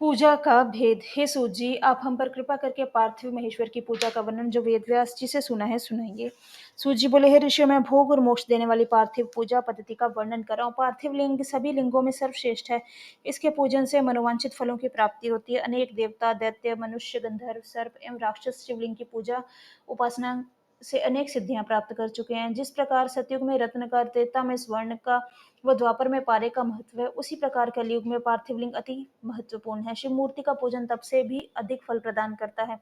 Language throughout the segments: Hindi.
पूजा का भेद। हे सूत जी, आप हम पर कृपा करके पार्थिव महेश्वर की पूजा का वर्णन जो वेद व्यास जी से सुना है सुनाइए। सूत जी बोले, हे ऋषियों, मैं भोग और मोक्ष देने वाली पार्थिव पूजा पद्धति का वर्णन कर रहा हूँ। पार्थिव लिंग सभी लिंगों में सर्वश्रेष्ठ है। इसके पूजन से मनोवांछित फलों की प्राप्ति होती है। अनेक देवता, दैत्य, मनुष्य, गंधर्व, सर्प एवं राक्षस शिवलिंग की पूजा उपासना से अनेक सिद्धियां प्राप्त कर चुके हैं। जिस प्रकार सतयुग में रत्न का, त्रेता में स्वर्ण का व द्वापर में पारे का महत्व है, उसी प्रकार कलयुग में पार्थिव लिंग अति महत्वपूर्ण है। शिव मूर्ति का पूजन तप से भी अधिक फल प्रदान करता है।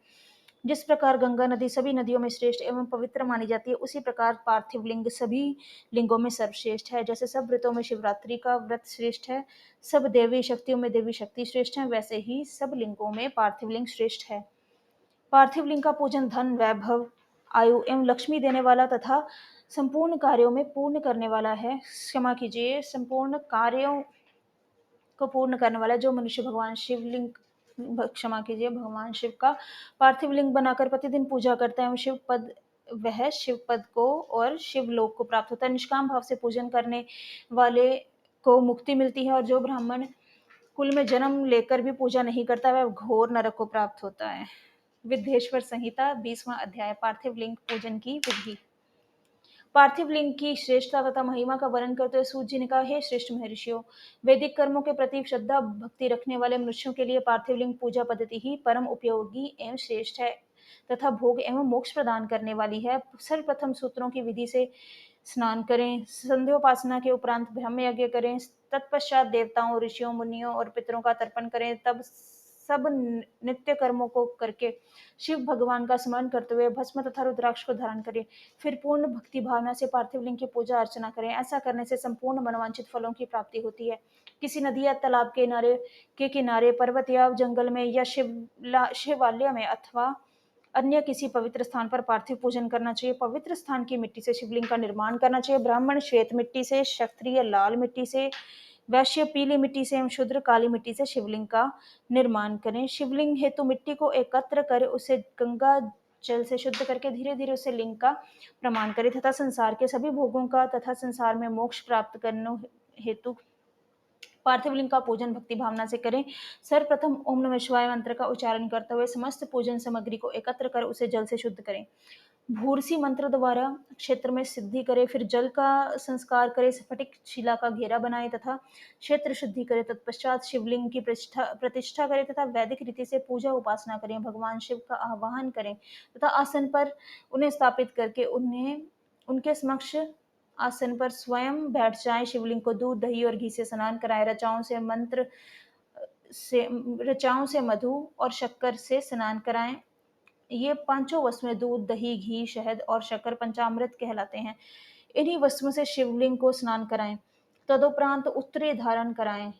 जिस प्रकार गंगा नदी सभी नदियों में श्रेष्ठ एवं पवित्र मानी जाती है, उसी प्रकार पार्थिव लिंग सभी लिंगों में सर्वश्रेष्ठ है। जैसे सब व्रतों में शिवरात्रि का व्रत श्रेष्ठ है, सब देवी शक्तियों में देवी शक्ति श्रेष्ठ है, वैसे ही सब लिंगों में पार्थिव लिंग श्रेष्ठ है। पार्थिव लिंग का पूजन धन, वैभव, आयु एवं लक्ष्मी देने वाला तथा संपूर्ण कार्यों में पूर्ण करने वाला है। क्षमा कीजिए, संपूर्ण कार्यों को पूर्ण करने वाला जो मनुष्य भगवान शिवलिंग क्षमा कीजिए भगवान शिव का पार्थिव लिंग बनाकर प्रतिदिन पूजा करते हैं, शिव पद वह शिव पद को और शिवलोक को प्राप्त होता है। निष्काम भाव से पूजन करने वाले को मुक्ति मिलती है, और जो ब्राह्मण कुल में जन्म लेकर भी पूजा नहीं करता वह घोर नरक को प्राप्त होता है। विद्धेश्वर संहिता 20वां अध्याय। पार्थिव लिंग पूजन की विधि। पार्थिव लिंग की श्रेष्ठता तथा महिमा का वर्णन करते हुए सूत जी ने कहा, हे श्रेष्ठ महर्षियों, वैदिक कर्मों के प्रति श्रद्धा भक्ति रखने वाले मनुष्यों के लिए पार्थिव लिंग पूजा पद्धति ही परम उपयोगी एवं श्रेष्ठ है तथा भोग एवं मोक्ष प्रदान करने वाली है। सर्वप्रथम सूत्रों की विधि से स्नान करें, संध्योपासना के उपरांत ब्रह्म यज्ञ करें, तत्पश्चात देवताओं, ऋषियों, मुनियों और पितरों का तर्पण करें, तब सब नित्य कर्मों को करके शिव भगवान का स्मरण करते हुए भस्म तथा रुद्राक्ष को धारण करें। फिर पूर्ण भक्ति भावना से पार्थिव लिंग की पूजा अर्चना करें। ऐसा करने से संपूर्ण मनोवांछित फलों की प्राप्ति होती है। किसी नदी या तालाब के किनारे, पर्वत या जंगल में या शिवालय में अथवा अन्य किसी पवित्र स्थान पर पार्थिव पूजन करना चाहिए। पवित्र स्थान की मिट्टी से शिवलिंग का निर्माण करना चाहिए। ब्राह्मण श्वेत मिट्टी से, क्षत्रिय लाल मिट्टी से, वैश्य पीली मिट्टी से एवं शूद्र काली मिट्टी से शिवलिंग का निर्माण करें। शिवलिंग हेतु मिट्टी को एकत्र कर उसे गंगा जल से शुद्ध करके धीरे धीरे उसे लिंग का प्रमाण करें तथा संसार के सभी भोगों का तथा संसार में मोक्ष प्राप्त करने हेतु पार्थिव लिंग का पूजन भक्ति भावना से करें। सर्वप्रथम ओम नमः शिवाय मंत्र का उच्चारण करते हुए समस्त पूजन सामग्री को एकत्र कर उसे जल से शुद्ध करें। भूरसी मंत्र द्वारा क्षेत्र में सिद्धि करे, फिर जल का संस्कार करे, स्फटिक शिला का घेरा बनाए तथा क्षेत्र शुद्धि करे। तत्पश्चात शिवलिंग की प्रतिष्ठा करे तथा वैदिक रीति से पूजा उपासना करें। भगवान शिव का आवाहन करें तथा आसन पर उन्हें स्थापित करके उन्हें उनके समक्ष आसन पर स्वयं बैठ जाएं। शिवलिंग को दूध, दही और घी से स्नान कराएं। रचाओं से मधु और शक्कर से स्नान कराएं। ये पांचों वस्तुएं दूध, दही, घी, शहद और शक्कर पंचामृत कहलाते हैं। इन्हीं वस्तुओं से शिवलिंग को स्नान कराएं। तदुपरांत उत्तरे धारण कराएं।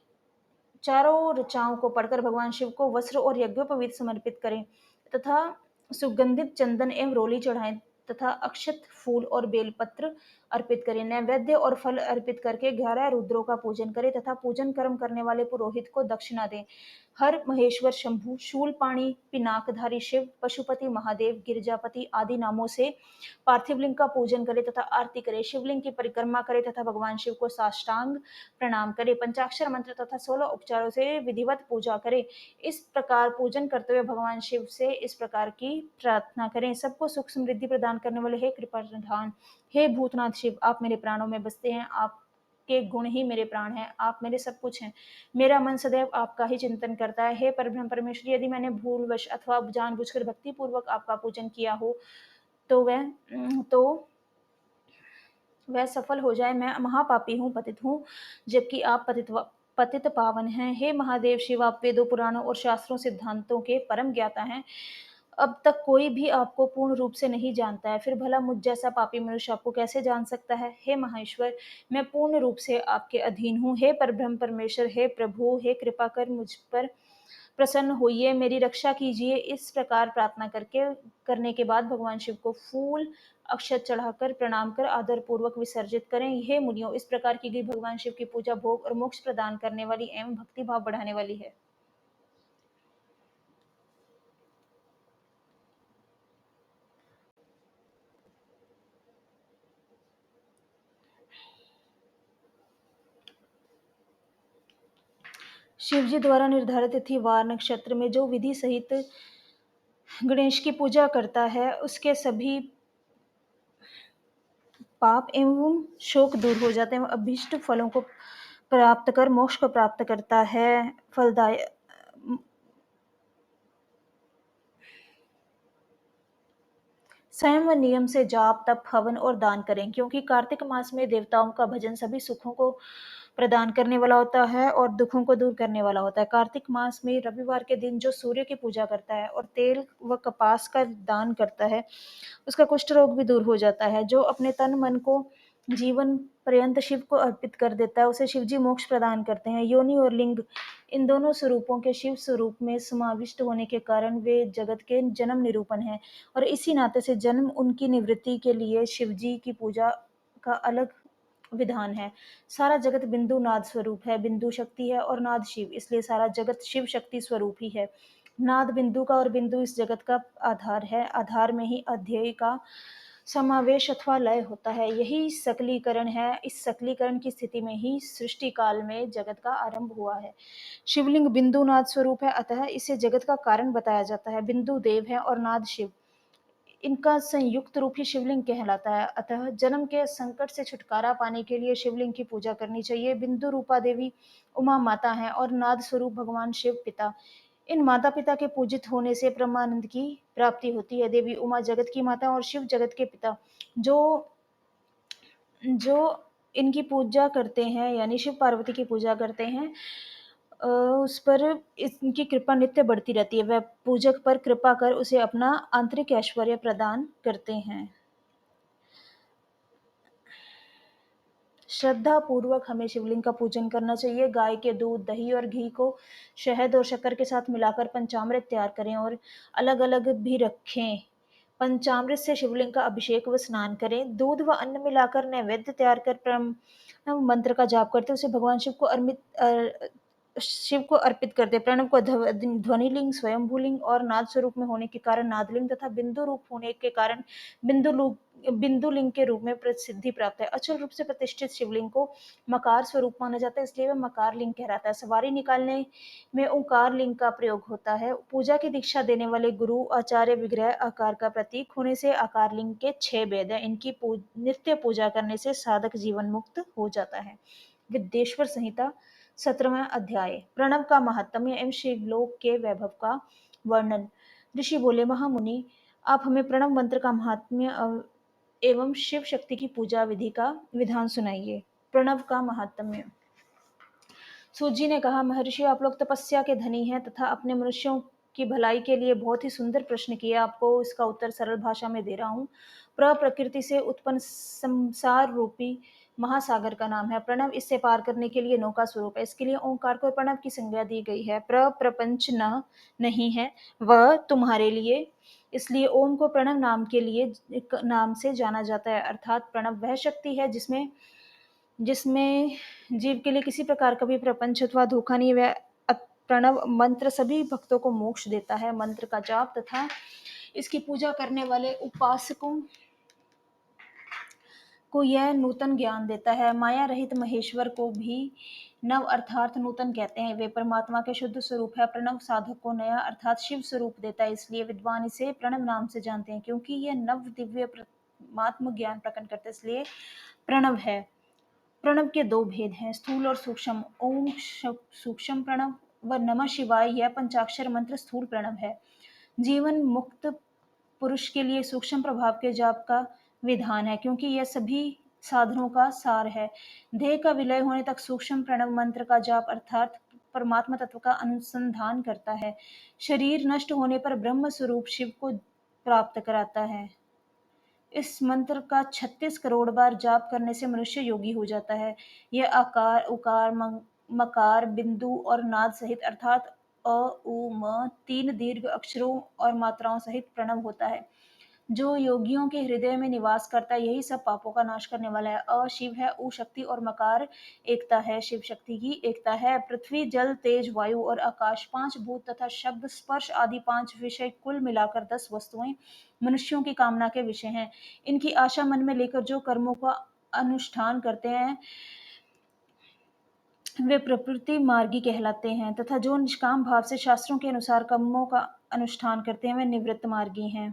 चारों ऋचाओं को पढ़कर भगवान शिव को वस्त्र और यज्ञोपवीत समर्पित करें तथा सुगंधित चंदन एवं रोली चढ़ाएं तथा अक्षत, फूल और बेलपत्र अर्पित करें। नैवेद्य और फल अर्पित करके 11 रुद्रों का पूजन करें तथा पूजन कर्म करने वाले पुरोहित को दक्षिणा दें। हर महेश्वर, शंभु, शूलपाणी, पिनाकधारी शिव, पशुपति, महादेव, गिरिजापति आदि नामों से पार्थिव लिंग का पूजन करें तथा आरती करें। शिवलिंग की परिक्रमा करें तथा भगवान शिव को साष्टांग प्रणाम करें। पंचाक्षर मंत्र तथा 16 उपचारों से विधिवत पूजा करें। इस प्रकार पूजन करते हुए भगवान शिव से इस प्रकार की प्रार्थना करें, सबको सुख समृद्धि प्रदान करने वाले हे कृपा प्रधान, हे भूतनाथ शिव, आप मेरे प्राणों में बसते हैं, आप के गुण ही मेरे प्राण हैं, आप मेरे सब कुछ हैं। मेरा मन सदैव आपका ही चिंतन करता है। हे परब्रह्म परमेश्वर, यदि मैंने भूलवश अथवा जानबूझकर भक्ति पूर्वक आपका पूजन किया हो तो वह सफल हो जाए। मैं महापापी हूँ, पतित हूँ, जबकि आप पतित पावन हैं। हे महादेव शिव, आप वेदों, पुराणों और शास्त्रों सिद्धांतों के परम ज्ञाता हैं। अब तक कोई भी आपको पूर्ण रूप से नहीं जानता है, फिर भला मुझ जैसा पापी मनुष्य आपको कैसे जान सकता है। हे महेश्वर, मैं पूर्ण रूप से आपके अधीन हूँ। हे परब्रह्म परमेश्वर, हे प्रभु, हे कृपा कर मुझ पर प्रसन्न होइए, मेरी रक्षा कीजिए। इस प्रकार प्रार्थना करने के बाद भगवान शिव को फूल अक्षत चढ़ाकर प्रणाम कर आदर पूर्वक विसर्जित करें। हे मुनियों, इस प्रकार की गई भगवान शिव की पूजा भोग और मोक्ष प्रदान करने वाली एवं भक्ति भाव बढ़ाने वाली है। शिवजी द्वारा निर्धारित तिथि वार नक्षत्र में जो विधि सहित गणेश की पूजा करता है उसके सभी पाप एवं शोक दूर हो जाते हैं, अभीष्ट फलों को प्राप्त कर मोक्ष को प्राप्त करता है। फलदाय संयम व नियम से जाप तप हवन और दान करें, क्योंकि कार्तिक मास में देवताओं का भजन सभी सुखों को प्रदान करने वाला होता है और दुखों को दूर करने वाला होता है। कार्तिक मास में रविवार के दिन जो सूर्य की पूजा करता है और तेल व कपास का दान करता है उसका कुष्ठ रोग भी दूर हो जाता है। जो अपने तन मन को जीवन पर्यंत शिव को अर्पित कर देता है उसे शिवजी मोक्ष प्रदान करते हैं। योनि और लिंग इन दोनों स्वरूपों के शिव स्वरूप में समाविष्ट होने के कारण वे जगत के जन्म निरूपण हैं और इसी नाते से जन्म उनकी निवृत्ति के लिए शिवजी की पूजा का अलग विधान है। सारा जगत बिंदु नाद स्वरूप है, बिंदु शक्ति है और नाद शिव, इसलिए सारा जगत शिव शक्ति स्वरूप ही है। नाद बिंदु का और बिंदु इस जगत का आधार है। आधार में ही अध्यय का समावेश अथवा लय होता है, यही सकलीकरण है। इस सकलीकरण की स्थिति में ही सृष्टि काल में जगत का आरंभ हुआ है। शिवलिंग बिंदु नाद स्वरूप है, अतः इसे जगत का कारण बताया जाता है। बिंदु देव है और नाद शिव, इनका संयुक्त रूप ही शिवलिंग कहलाता है। अतः जन्म के संकट से छुटकारा पाने के लिए शिवलिंग की पूजा करनी चाहिए। बिंदु रूपा देवी उमा माता हैं और नाद स्वरूप भगवान शिव पिता। इन माता पिता के पूजित होने से परमानंद की प्राप्ति होती है। देवी उमा जगत की माता और शिव जगत के पिता। जो जो इनकी पूजा करते हैं यानी शिव पार्वती की पूजा करते हैं उस पर इनकी कृपा नित्य बढ़ती रहती है। वह पूजक पर कृपा कर उसे अपना आंतरिक ऐश्वर्य प्रदान करते हैं। श्रद्धा पूर्वक हमें शिवलिंग का पूजन करना चाहिए। गाय के दूध दही और घी को शहद और शक्कर के साथ मिलाकर पंचामृत तैयार करें और अलग अलग भी रखें। पंचामृत से शिवलिंग का अभिषेक व स्नान करें। दूध व अन्न मिलाकर नैवेद्य तैयार कर मंत्र का जाप करते उसे भगवान शिव को अर्पित करते। प्रणव को ध्वनिलिंग स्वयंभूलिंग और नाद स्वरूप में होने के कारण नादलिंग तथा बिंदु रूप होने के कारण बिंदु लिंग के रूप में प्रसिद्धि प्राप्त है। अचल रूप से प्रतिष्ठित शिवलिंग को मकार स्वरूप माना जाता है, इसलिए वह मकार लिंग कहलाता है। सवारी निकालने में ओंकार लिंग का प्रयोग होता है। पूजा की दीक्षा देने वाले गुरु आचार्य विग्रह आकार का प्रतीक होने से आकार लिंग के 6 भेद है। इनकी नित्य पूजा करने से साधक जीवन मुक्त हो जाता है। विद्येश्वर संहिता 17वां अध्याय। प्रणव का महात्म्य एवं शिवलोक के वैभव का वर्णन। ऋषि बोले, महामुनि, आप हमें प्रणव मंत्र का महात्म्य एवं शिव शक्ति की पूजा विधि का विधान सुनाइए। प्रणव का महात्म्य। सूत जी ने कहा, महर्षि, आप लोग तपस्या के धनी हैं तथा अपने मनुष्यों की भलाई के लिए बहुत ही सुंदर प्रश्न किए। आपको इसका उत्तर सरल भाषा में दे रहा हूँ। प्रकृति से उत्पन्न संसार रूपी महासागर का नाम है। प्रणव इससे पार करने के लिए नौका स्वरूप है। इसके लिए ओंकार को प्रणव की संज्ञा दी गई है। प्रपंच न नहीं है, वह तुम्हारे लिए, इसलिए ओम को प्रणव नाम से जाना जाता है। अर्थात प्रणव वह शक्ति है जिसमें जिसमें जीव के लिए किसी प्रकार का भी प्रपंच अथवा धोखा नहीं। वह प्रणव मंत्र सभी भक्तों को मोक्ष देता है। मंत्र का जाप तथा इसकी पूजा करने वाले उपासकों को यह नूतन ज्ञान देता है। माया रहित महेश्वर को भी नव अर्थात नूतन कहते हैं। वे परमात्मा के शुद्ध स्वरूप है। प्रणव साधक को नया अर्थात शिव स्वरूप देता है, इसलिए विद्वान इसे प्रणव नाम से जानते हैं। क्योंकि यह नव दिव्य परमात्म ज्ञान प्रकट करते, इसलिए प्रणव है। प्रणव के 2 भेद हैं, स्थूल और सूक्ष्म। ओम सूक्ष्म प्रणव व नमः शिवाय यह पंचाक्षर मंत्र स्थूल प्रणव है। जीवन मुक्त पुरुष के लिए सूक्ष्म प्रभाव के जाप का विधान है, क्योंकि यह सभी साधनों का सार है। देह का विलय होने तक सूक्ष्म प्रणव मंत्र का जाप अर्थात परमात्मा तत्व का अनुसंधान करता है। शरीर नष्ट होने पर ब्रह्म स्वरूप शिव को प्राप्त कराता है। इस मंत्र का 36 करोड़ बार जाप करने से मनुष्य योगी हो जाता है। यह आकार उकार मकार बिंदु और नाद सहित अर्थात अ उ म 3 दीर्घ अक्षरों और मात्राओं सहित प्रणव होता है। जो योगियों के हृदय में निवास करता है, यही सब पापों का नाश करने वाला है। अ शिव है, उ शक्ति और मकार एकता है। शिव शक्ति की एकता है। पृथ्वी जल तेज वायु और आकाश 5 भूत तथा शब्द स्पर्श आदि 5 विषय कुल मिलाकर 10 वस्तुएं मनुष्यों की कामना के विषय हैं। इनकी आशा मन में लेकर जो कर्मों का अनुष्ठान करते हैं वे प्रकृति मार्गी कहलाते हैं तथा जो निष्काम भाव से शास्त्रों के अनुसार कर्मों का अनुष्ठान करते हैं वे निवृत्त मार्गी हैं।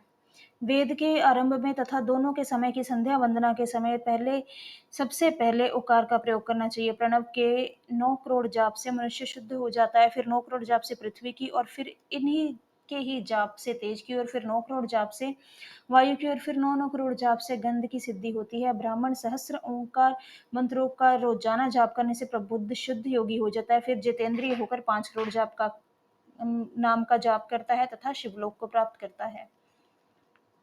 वेद के आरंभ में तथा दोनों के समय की संध्या वंदना के समय पहले सबसे पहले उकार का प्रयोग करना चाहिए। प्रणव के 9 करोड़ जाप से मनुष्य शुद्ध हो जाता है, फिर 9 करोड़ जाप से पृथ्वी की, और फिर इन्हीं के ही जाप से तेज की, और फिर 9 करोड़ जाप से वायु की, और फिर 9 9 करोड़ जाप से गंध की सिद्धि होती है। ब्राह्मण सहस्त्र ओंकार मंत्रों का रोजाना जाप करने से प्रबुद्ध शुद्ध योगी हो जाता है, फिर जितेंद्रिय होकर 5 करोड़ जाप का नाम का जाप करता है तथा शिवलोक को प्राप्त करता है।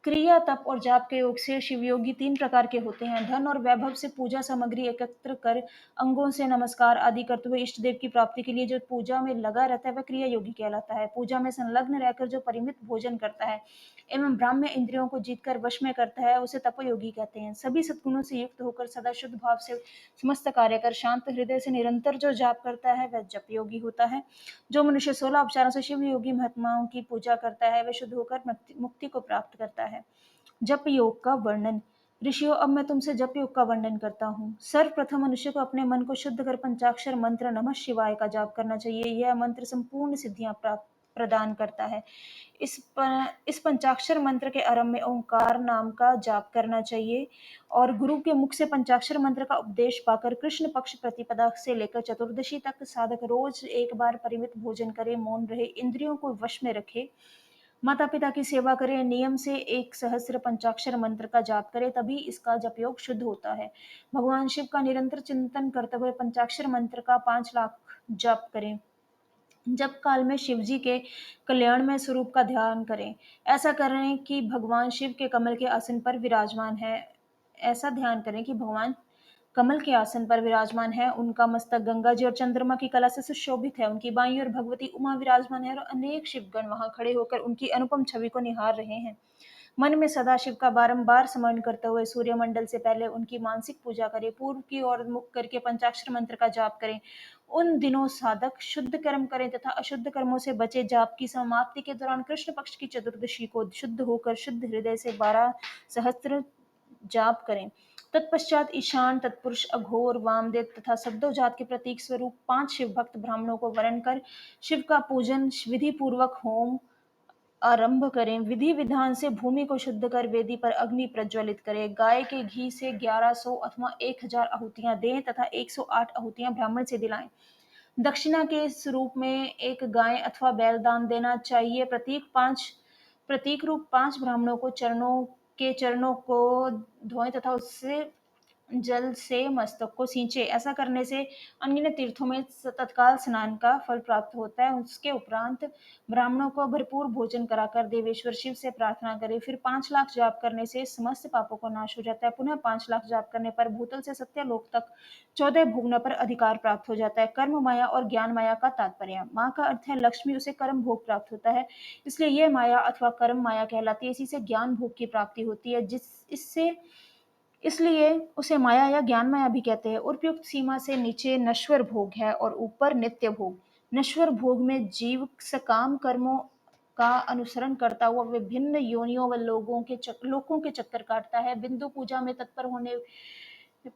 क्रिया, तप और जाप के योग से शिवयोगी 3 प्रकार के होते हैं। धन और वैभव से पूजा सामग्री एकत्र कर अंगों से नमस्कार आदि करते हुए इष्ट देव की प्राप्ति के लिए जो पूजा में लगा रहता है वह क्रिया योगी कहलाता है। पूजा में संलग्न रहकर जो परिमित भोजन करता है एवं ब्राह्म्य इंद्रियों को जीतकर वश में करता है उसे तपयोगी कहते हैं। सभी सद्गुणों से युक्त होकर सदा शुद्ध भाव से समस्त कार्य कर शांत हृदय से निरंतर जो जाप करता है वह जप योगी होता है। जो मनुष्य 16 उपचारों से शिव योगी महात्माओं की पूजा करता है वह शुद्ध होकर मुक्ति को प्राप्त करता है। जप योग का वर्णन। ऋषियों, अब मैं तुमसे जप योग का वर्णन करता हूँ। सर्वप्रथम मनुष्य को अपने मन को शुद्ध कर पंचाक्षर मंत्र नमः शिवाय का जाप करना चाहिए। यह मंत्र संपूर्ण सिद्धियां प्रदान करता है। इस पंचाक्षर मंत्र के आरंभ में ओंकार नाम का जाप करना चाहिए और गुरु के मुख से पंचाक्षर मंत्र का उपदेश पाकर कृष्ण पक्ष प्रतिपदा से लेकर चतुर्दशी तक साधक रोज एक बार परिमित भोजन करे, मौन रहे, इंद्रियों को वश में रखे, माता पिता की सेवा करें, नियम से 1 सहस्त्र पंचाक्षर मंत्र का जाप करें, तभी इसका जप योग शुद्ध होता है। भगवान शिव का निरंतर चिंतन करते हुए पंचाक्षर मंत्र का 5 लाख जप करें। जप काल में शिव जी के कल्याण में स्वरूप का ध्यान करें। ऐसा करें कि भगवान शिव के कमल के आसन पर विराजमान है। ऐसा ध्यान करें कि भगवान कमल के आसन पर विराजमान है, उनका मस्तक गंगा जी और चंद्रमा की कला से सुशोभित है, उनकी बाईं ओर भगवती उमा विराजमान है और अनेक शिवगण वहां खड़े होकर उनकी अनुपम छवि को निहार रहे हैं। मन में सदा शिव का बारंबार स्मरण करते हुए सूर्यमंडल से पहले उनकी मानसिक पूजा करें, पूर्व की ओर मुख करके पंचाक्षर मंत्र का जाप करें। उन दिनों साधक शुद्ध कर्म करें तथा अशुद्ध कर्मों से बचे। जाप की समाप्ति के दौरान कृष्ण पक्ष की चतुर्दशी को शुद्ध होकर शुद्ध हृदय से 12 सहस्त्र जाप करें। तत्पश्चात ईशान, तत्पुरुष, अघोर, वामदेव तथा सद्दो जात के प्रतीक स्वरूप 5 शिव भक्त ब्राह्मणों को वरण कर शिव का पूजन विधि पूर्वक होम आरंभ करें। विधि विधान से भूमि को शुद्ध कर वेदी पर अग्नि प्रज्वलित करें। गाय के घी से 1100 अथवा 1000 आहुतियां दें तथा 108 आहुतियां ब्राह्मण से दिलाएं। दक्षिणा के स्वरूप में एक गाय अथवा बैल दान देना चाहिए। प्रतीक रूप 5 ब्राह्मणों को चरणों को धोएं तथा उससे जल से मस्तक को सींचे। ऐसा करने से अन्य तीर्थों में तत्काल स्नान का फल प्राप्त होता है। उसके उपरांत ब्राह्मणों को भरपूर भोजन कराकर देवेश्वर शिव से प्रार्थना करें। फिर 5 लाख जाप करने से समस्त पापों को नाश हो जाता है। पुनः 5 लाख जाप करने पर भूतल से सत्यलोक तक 14 भुवनों पर अधिकार प्राप्त हो जाता है। कर्म माया और ज्ञान माया का तात्पर्य। माँ का अर्थ है लक्ष्मी, उसे कर्म भोग प्राप्त होता है, इसलिए यह माया अथवा कर्म माया कहलाती है। इसी से ज्ञान भोग की प्राप्ति होती है, इसलिए उसे माया या ज्ञान माया भी कहते हैं। उपयुक्त सीमा से नीचे नश्वर भोग है और ऊपर नित्य भोग। नश्वर भोग में जीव सकाम कर्मों का अनुसरण करता हुआ विभिन्न योनियों व लोकों के चक्कर काटता है। बिंदु पूजा में तत्पर होने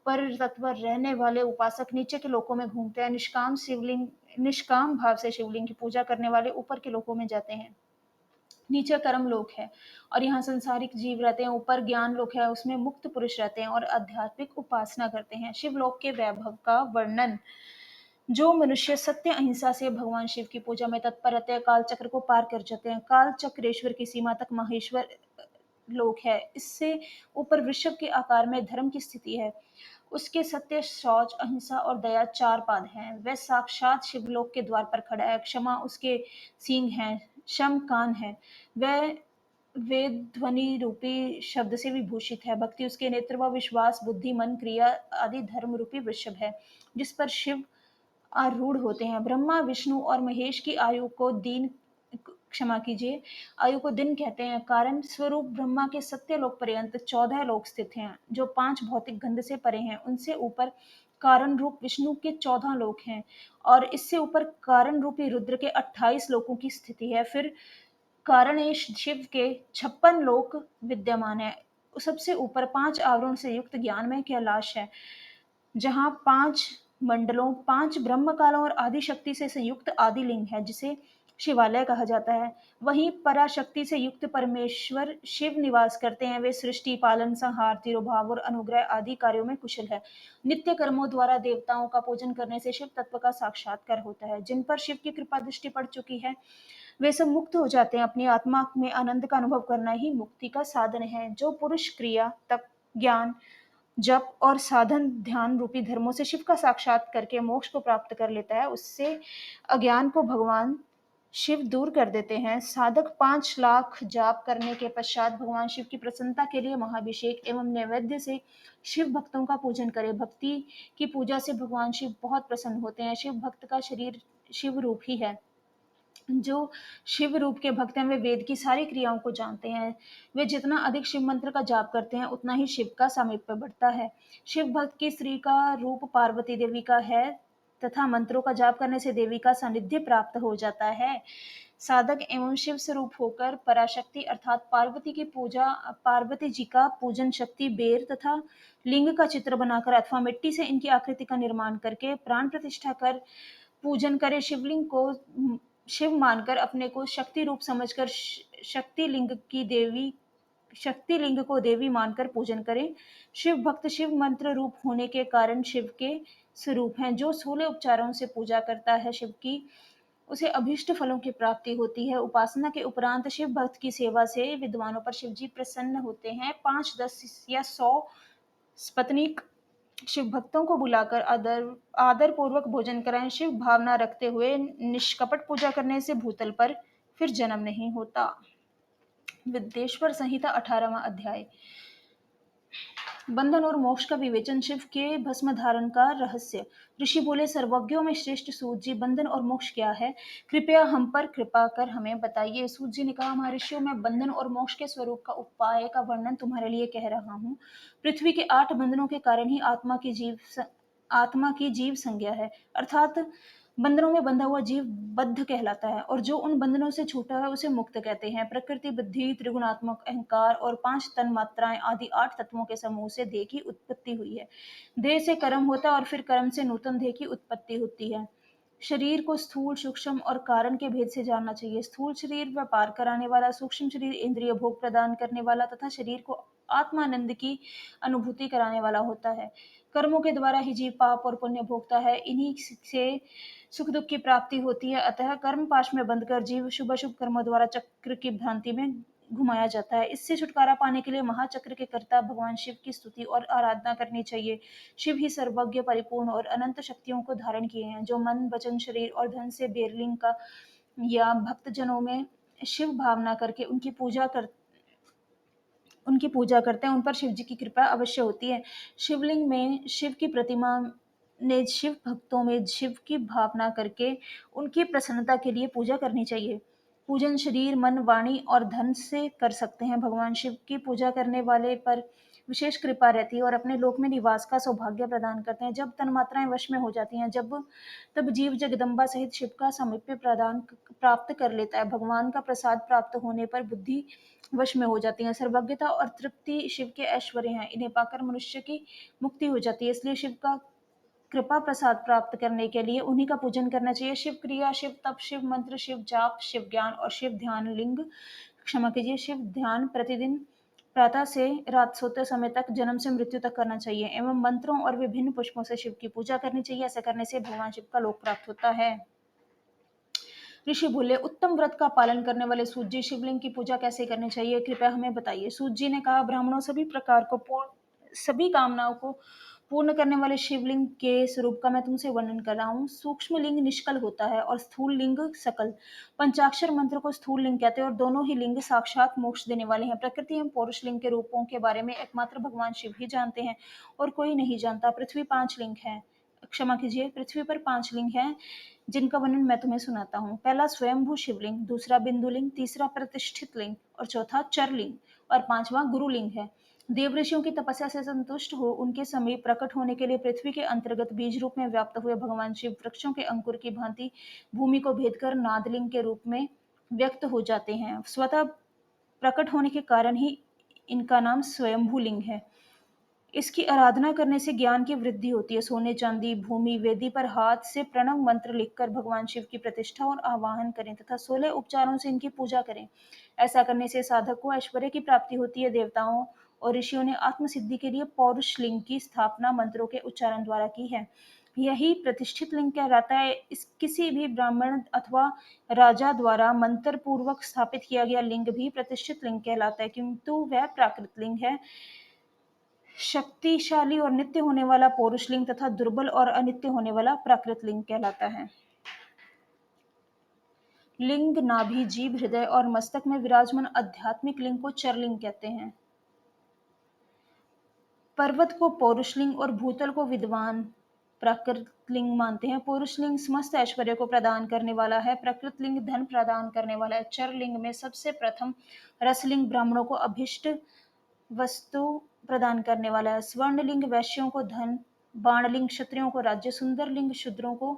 पर तत्पर रहने वाले उपासक नीचे के लोकों में घूमते हैं। निष्काम भाव से शिवलिंग की पूजा करने वाले ऊपर के लोकों में जाते हैं। नीचे कर्म लोक है और यहाँ संसारिक जीव रहते हैं। ऊपर ज्ञान लोक है, उसमें मुक्त पुरुष रहते हैं और आध्यात्मिक उपासना करते हैं। शिवलोक के वैभव का वर्णन। जो मनुष्य सत्य अहिंसा से भगवान शिव की पूजा में तत्पर रहते हैं काल चक्र को पार कर जाते हैं। काल चक्रेश्वर की सीमा तक माहेश्वर लोक है। इससे ऊपर वृषभ के आकार में धर्म की स्थिति है। उसके सत्य, शौच, अहिंसा और दया 4 पाद हैं। वह साक्षात शिवलोक के द्वार पर खड़ा है। क्षमा उसके सींग हैं, शम कान है। वह वेद ध्वनि रूपी शब्द से विभूषित है। भक्ति उसके नेत्र व विश्वास, बुद्धि, मन, क्रिया आदि धर्म रूपी वृषभ है जिस पर शिव आरूढ़ होते हैं। ब्रह्मा, विष्णु और महेश की आयु को दिन कहते हैं। कारण स्वरूप ब्रह्मा के सत्यलोक पर्यंत 14 लोक स्थित हैं जो 5 भौतिक गंध से परे हैं। उनसे ऊपर कारण रूप विष्णु के 14 लोक हैं और इससे ऊपर कारण रूपी रुद्र के 28 लोकों की स्थिति है। फिर कारणेश शिव के 56 लोक विद्यमान है। सबसे ऊपर 5 आवरण से युक्त ज्ञानमय कैलाश है जहाँ 5 मंडलों, 5 ब्रह्मकालों और आदि शक्ति से संयुक्त आदिलिंग है, जिसे शिवालय कहा जाता है। वहीं पराशक्ति से युक्त परमेश्वर शिव निवास करते हैं। वे सृष्टि, पालन, संहार, तिरोभाव और अनुग्रह आदि कार्यों में कुशल है। नित्य कर्मों द्वारा देवताओं का पूजन करने से शिव तत्व का साक्षात्कार होता है। जिन पर शिव की कृपा दृष्टि पड़ चुकी है, वे सब मुक्त हो जाते हैं। अपनी आत्मा में आनंद का अनुभव करना ही मुक्ति का साधन है। जो पुरुष क्रिया, तप, ज्ञान, जप और साधन ध्यान रूपी धर्मों से शिव का साक्षात करके मोक्ष को प्राप्त कर लेता है, उससे अज्ञान को भगवान शिव दूर कर देते हैं। साधक 5 लाख जाप करने के पश्चात भगवान शिव की प्रसन्नता के लिए महाभिषेक एवं नैवेद्य से शिव भक्तों का पूजन करे। भक्ति की पूजा से भगवान शिव बहुत प्रसन्न होते हैं। शिव भक्त का शरीर शिव रूप ही है। जो शिव रूप के भक्त हैं, वे वेद की सारी क्रियाओं को जानते हैं। वे जितना अधिक शिव मंत्र का जाप करते हैं, उतना ही शिव का सामीप्य बढ़ता है। शिव भक्त की स्त्री का रूप पार्वती देवी का है तथा मंत्रों का जाप करने से देवी का सानिध्य प्राप्त हो जाता है। साधक एवं शिव स्वरूप होकर पराशक्ति अर्थात पार्वती जी का पूजन शक्ति बेर तथा लिंग का चित्र बनाकर अथवा मिट्टी से इनकी आकृति का निर्माण करके प्राण प्रतिष्ठा कर पूजन करे। शिवलिंग को शिव मानकर अपने को शक्ति रूप समझकर शक्ति लिंग को देवी मानकर पूजन करें। शिव भक्त शिव मंत्र रूप होने के कारण शिव के स्वरूप हैं। जो 16 उपचारों से पूजा करता है शिव की, उसे अभीष्ट फलों की प्राप्ति होती है। उपासना के उपरांत शिव भक्त की सेवा से विद्वानों पर शिव जी प्रसन्न होते हैं। 5, 10 या 100 स्पत्निक शिव भक्तों को बुलाकर आदर पूर्वक भोजन कराएं। शिव भावना रखते हुए निष्कपट पूजा करने से भूतल पर फिर जन्म नहीं होता। विद्येश्वर संहिता 18वां अध्याय। बंधन और मोक्ष का विवेचन। शिव के भस्म धारण का रहस्य। ऋषि बोले, सर्वज्ञों में श्रेष्ठ सूत जी, बंधन और मोक्ष क्या है? कृपया हम पर कृपा कर हमें बताइए। सूत जी ने कहा, महर्षियों, मैं बंधन और मोक्ष के स्वरूप का उपाय का वर्णन तुम्हारे लिए कह रहा हूँ। पृथ्वी के 8 बंधनों के कारण ही आत्मा की जीव संज्ञा है, अर्थात बंधनों में बंधा हुआ जीव बद्ध कहलाता है, और जो उन बंधनों से छूटा है उसे मुक्त कहते हैं। प्रकृति, बुद्धि, त्रिगुणात्मक अहंकार और 5 तन मात्राएं आदि 8 तत्वों के समूह से देह की उत्पत्ति हुई है। देह से कर्म होता है और फिर कर्म से नूतन देह की उत्पत्ति होती है। शरीर को स्थूल, सूक्ष्म और कारण के भेद से जानना चाहिए। स्थूल शरीर व्यापार कराने वाला, सूक्ष्म शरीर इंद्रिय भोग प्रदान करने वाला तथा शरीर को आत्मानंद की अनुभूति कराने वाला होता है। कर्मों के द्वारा ही जीव पाप और पुण्य भोगता है, इन्हीं से सुख दुख की प्राप्ति होती है। अतः कर्म पाश में बंधकर जीव शुभ अशुभ कर्मों द्वारा चक्र की भ्रांति में घुमाया जाता है। इससे छुटकारा पाने के लिए महाचक्र के कर्ता भगवान शिव की स्तुति और आराधना करनी चाहिए। शिव ही सर्वज्ञ, परिपूर्ण और अनंत शक्तियों को धारण किए हैं। जो मन, वचन, शरीर और धन से बेरलिंग का या भक्तजनों में शिव भावना करके उनकी पूजा करते हैं, उन पर शिव जी की कृपा अवश्य होती है। शिवलिंग में शिव की प्रतिमा ने शिव भक्तों में शिव की भावना करके उनकी प्रसन्नता के लिए पूजा करनी चाहिए। पूजन शरीर, मन, वाणी और धन से कर सकते हैं। भगवान शिव की पूजा करने वाले पर विशेष कृपा रहती है और अपने लोक में निवास का सौभाग्य प्रदान करते हैं। जब तन्मात्राएं वश में हो जाती हैं, तब जीव जगदम्बा सहित शिव का सामीप्य प्राप्त कर लेता है। भगवान का प्रसाद प्राप्त होने पर बुद्धि वश में हो जाती है। सर्वज्ञता और तृप्ति शिव के ऐश्वर्य हैं, इन्हें पाकर मनुष्य की मुक्ति हो जाती है। इसलिए शिव का कृपा प्रसाद प्राप्त करने के लिए उन्हीं का पूजन करना चाहिए। शिव क्रिया, शिव तप, शिव मंत्र, शिव जाप, शिव ज्ञान और शिव ध्यान लिंग क्षमा कीजिए शिव ध्यान प्रतिदिन प्रातः से रात सोते समय तक, जन्म से मृत्यु तक करना चाहिए एवं मंत्रों और विभिन्न पुष्पों से शिव की पूजा करनी चाहिए। ऐसा करने से भगवान शिव का लोक प्राप्त होता है। ऋषि बोले, उत्तम व्रत का पालन करने वाले सूत जी, शिवलिंग की पूजा कैसे करनी चाहिए, कृपया हमें बताइए। सूत जी ने कहा, ब्राह्मणों सभी कामनाओं को पूर्ण करने वाले शिवलिंग के स्वरूप का मैं तुमसे वर्णन कर रहा हूँ। सूक्ष्म लिंग निष्कल होता है और स्थूल लिंग सकल। पंचाक्षर मंत्र को स्थूल लिंग कहते हैं और दोनों ही लिंग साक्षात मोक्ष देने वाले हैं। प्रकृति एवं पौरुष लिंग के रूपों के बारे में एकमात्र भगवान शिव ही जानते हैं और कोई नहीं जानता। पृथ्वी 5 लिंग है, क्षमा कीजिए, पृथ्वी पर 5 लिंग हैं, जिनका वर्णन मैं तुम्हें सुनाता हूँ। पहला स्वयंभू शिवलिंग, दूसरा बिंदुलिंग, तीसरा प्रतिष्ठित लिंग और चौथा चरलिंग और 5वां गुरुलिंग है। देवऋषियों की तपस्या से संतुष्ट हो उनके समीप प्रकट होने के लिए पृथ्वी के अंतर्गत बीज रूप में व्याप्त हुए भगवान शिव वृक्षों के अंकुर की भांति भूमि को भेद कर नादलिंग के रूप में व्यक्त हो जाते हैं। स्वतः प्रकट होने के कारण ही इनका नाम स्वयंभू लिंग है। इसकी आराधना करने से ज्ञान की वृद्धि होती है। सोने, चांदी, भूमि, वेदी पर हाथ से प्रणव मंत्र लिखकर भगवान शिव की प्रतिष्ठा और आवाहन करें तथा 16 उपचारों से इनकी पूजा करें। ऐसा करने से साधक को ऐश्वर्य की प्राप्ति होती है। देवताओं और ऋषियों ने आत्मसिद्धि के लिए पौरुष लिंग की स्थापना मंत्रों के उच्चारण द्वारा की है। यही प्रतिष्ठित लिंग कहलाता है। इस किसी भी ब्राह्मण अथवा राजा द्वारा मंत्र पूर्वक स्थापित किया गया लिंग भी प्रतिष्ठित लिंग कहलाता है, किंतु वह प्राकृत लिंग है। शक्तिशाली और नित्य होने वाला पौरुष लिंग तथा दुर्बल और अनित्य होने वाला प्राकृत लिंग कहलाता है। लिंग, नाभि, जीभ, हृदय और मस्तक में विराजमान आध्यात्मिक लिंग को चरलिंग कहते हैं। पर्वत को पौरुषलिंग और भूतल को विद्वान प्राकृत लिंग मानते हैं। पौरुषलिंग समस्त ऐश्वर्य को प्रदान करने वाला है। प्राकृत लिंग धन प्रदान करने वाला है। चरलिंग में सबसे प्रथम रसलिंग ब्राह्मणों को अभिष्ट वस्तु प्रदान करने वाला है। स्वर्णलिंग वैश्यों को धन, बाणलिंग क्षत्रियों को राज्य, सुंदरलिंग शूद्रों को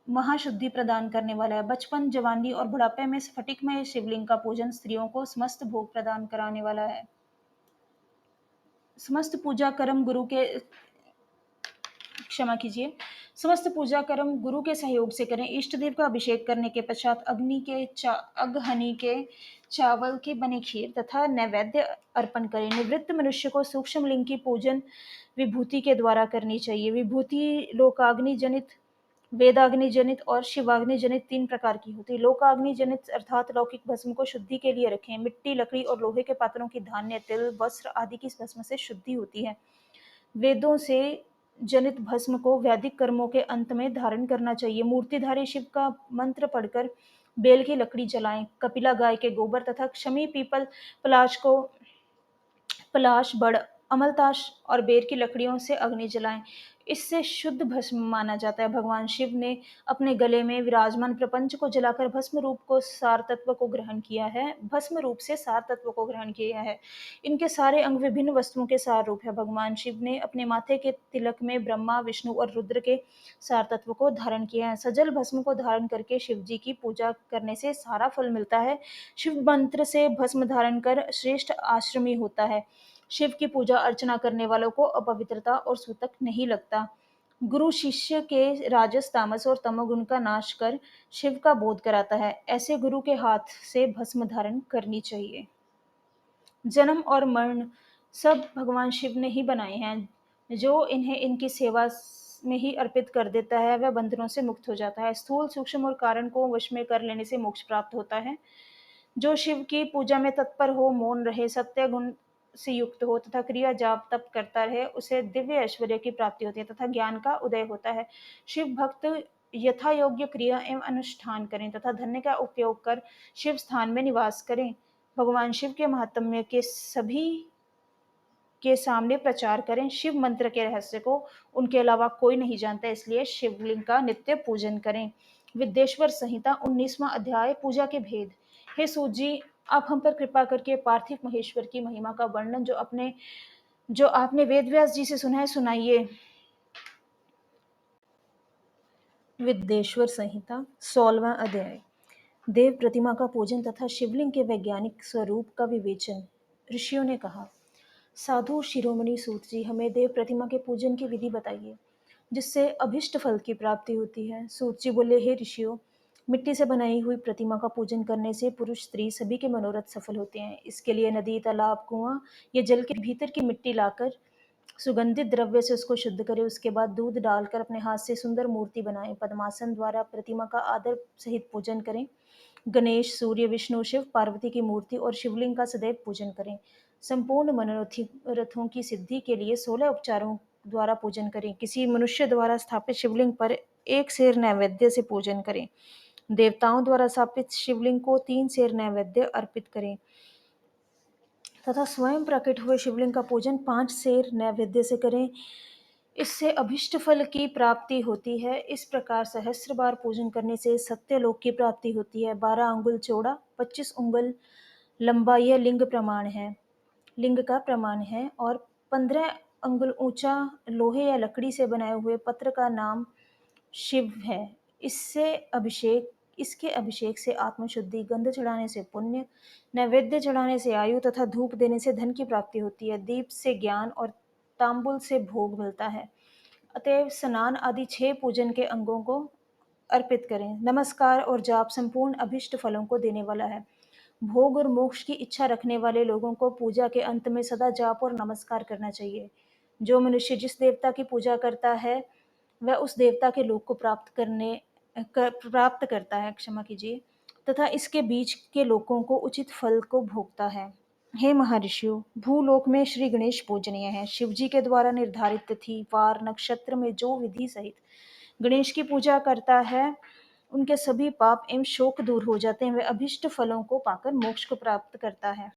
महाशुद्धि प्रदान करने वाला है। बचपन, जवानी और बुढ़ापे में स्फटिकमय शिवलिंग का पूजन स्त्रियों को समस्त भोग प्रदान कराने वाला है। समस्त पूजा कर्म गुरु के क्षमा कीजिए समस्त पूजा कर्म गुरु के सहयोग से करें। इष्ट देव का अभिषेक करने के पश्चात अग्नि के चावल के बने खीर तथा नैवेद्य अर्पण करें। निवृत्त मनुष्य को सूक्ष्म लिंग की पूजन विभूति के द्वारा करनी चाहिए। विभूति लोकाग्नि जनित, वेदाग्नि जनित और शिवाग्नि जनित 3 प्रकार की होती है। लोकाग्नि जनित अर्थात लौकिक भस्म को शुद्धि के लिए रखें। मिट्टी, लकड़ी और लोहे के पात्रों की धान्य, तिल, वस्त्र आदि की भस्म से शुद्धि होती है। वेदों से जनित भस्म को वैदिक कर्मों के अंत में धारण करना चाहिए। मूर्तिधारी शिव का मंत्र पढ़कर बेल की लकड़ी जलाएं। कपिला गाय के गोबर तथा क्षमी पीपल पलाश, बड़, अमलताश और बेर की लकड़ियों से अग्नि जलाएं। इससे शुद्ध भस्म माना जाता है। भगवान शिव ने अपने गले में विराजमान प्रपंच को जलाकर भस्म रूप को सार तत्व को ग्रहण किया है। भस्म रूप से सार तत्व को ग्रहण किया है। इनके सारे अंग विभिन्न वस्तुओं के सार रूप है। भगवान शिव ने अपने माथे के तिलक में ब्रह्मा, विष्णु और रुद्र के सार तत्व को धारण किया है। सजल भस्म को धारण करके शिव जी की पूजा करने से सारा फल मिलता है। शिव मंत्र से भस्म धारण कर श्रेष्ठ आश्रमी होता है। शिव की पूजा अर्चना करने वालों को अपवित्रता और सूतक नहीं लगता। गुरु शिष्य के राजस, तामस और तमोगुण का नाश कर शिव का बोध कराता है। ऐसे गुरु के हाथ से भस्म धारण करनी चाहिए। जन्म और मरण सब भगवान शिव ने ही बनाए हैं। जो इन्हें इनकी सेवा में ही अर्पित कर देता है वह बंधनों से मुक्त हो जाता है। स्थूल, सूक्ष्म और कारण को वश में कर लेने से मोक्ष प्राप्त होता है। जो शिव की पूजा में तत्पर हो, मौन रहे, सत्य गुण से युक्त हो तथा क्रिया जाप तप करता रहे, उसे दिव्य ऐश्वर्य की प्राप्ति होती है तथा ज्ञान का उदय होता है। शिव भक्त यथा योग्य क्रिया एवं अनुष्ठान करें तथा धन्य का उपयोग कर शिव स्थान में निवास करें। भगवान शिव के महात्म्य के सभी के सामने प्रचार करें। शिव मंत्र के रहस्य को उनके अलावा कोई नहीं जानता, इसलिए शिवलिंग का नित्य पूजन करें। विद्येश्वर संहिता 19वां अध्याय, पूजा के भेद। हे सूत जी, आप हम पर कृपा करके पार्थिव महेश्वर की महिमा का वर्णन जो आपने वेदव्यास जी से सुना है सुनाइए। विद्येश्वर संहिता 16वां अध्याय, देव प्रतिमा का पूजन तथा शिवलिंग के वैज्ञानिक स्वरूप का विवेचन। ऋषियों ने कहा, साधु शिरोमणि सूत जी, हमें देव प्रतिमा के पूजन की विधि बताइए जिससे अभिष्ट फल की प्राप्ति होती है। सूत जी बोले, हे ऋषियों, मिट्टी से बनाई हुई प्रतिमा का पूजन करने से पुरुष स्त्री सभी के मनोरथ सफल होते हैं। इसके लिए नदी, तालाब, कुआं या जल के भीतर की मिट्टी लाकर सुगंधित द्रव्य से उसको शुद्ध करें। उसके बाद दूध डालकर अपने हाथ से सुंदर मूर्ति बनाएं। पद्मासन द्वारा प्रतिमा का आदर सहित पूजन करें। गणेश, सूर्य, विष्णु, शिव, पार्वती की मूर्ति और शिवलिंग का सदैव पूजन करें। संपूर्ण मनोरथों की सिद्धि के लिए 16 उपचारों द्वारा पूजन करें। किसी मनुष्य द्वारा स्थापित शिवलिंग पर 1 सेर नैवेद्य से पूजन करें। देवताओं द्वारा स्थापित शिवलिंग को 3 सेर नैवेद्य अर्पित करें तथा स्वयं प्रकट हुए शिवलिंग का पूजन 5 सेर नैवेद्य से करें। इससे अभिष्ट फल की प्राप्ति होती है। इस प्रकार सहस्र बार पूजन करने से सत्यलोक की प्राप्ति होती है। 12 अंगुल चौड़ा, 25 अंगुल लंबा यह लिंग का प्रमाण है और 15 अंगुल ऊंचा लोहे या लकड़ी से बनाए हुए पत्र का नाम शिव है। इससे अभिषेक इसके अभिषेक से आत्मशुद्धि, गंध चढ़ाने से पुण्य, नैवेद्य चढ़ाने से आयु तथा धूप देने से धन की प्राप्ति होती है। दीप से ज्ञान और तांबुल से भोग मिलता है। अतएव स्नान आदि 6 पूजन के अंगों को अर्पित करें। नमस्कार और जाप संपूर्ण अभिष्ट फलों को देने वाला है। भोग और मोक्ष की इच्छा रखने वाले लोगों को पूजा के अंत में सदा जाप और नमस्कार करना चाहिए। जो मनुष्य जिस देवता की पूजा करता है, वह उस देवता के लोक को प्राप्त करता है, क्षमा कीजिए, तथा इसके बीच के लोगों को उचित फल को भोगता है। हे महर्षियों, भूलोक में श्री गणेश पूजनीय है। शिव जी के द्वारा निर्धारित तिथि, वार, नक्षत्र में जो विधि सहित गणेश की पूजा करता है, उनके सभी पाप एवं शोक दूर हो जाते हैं। वे अभिष्ट फलों को पाकर मोक्ष को प्राप्त करता है।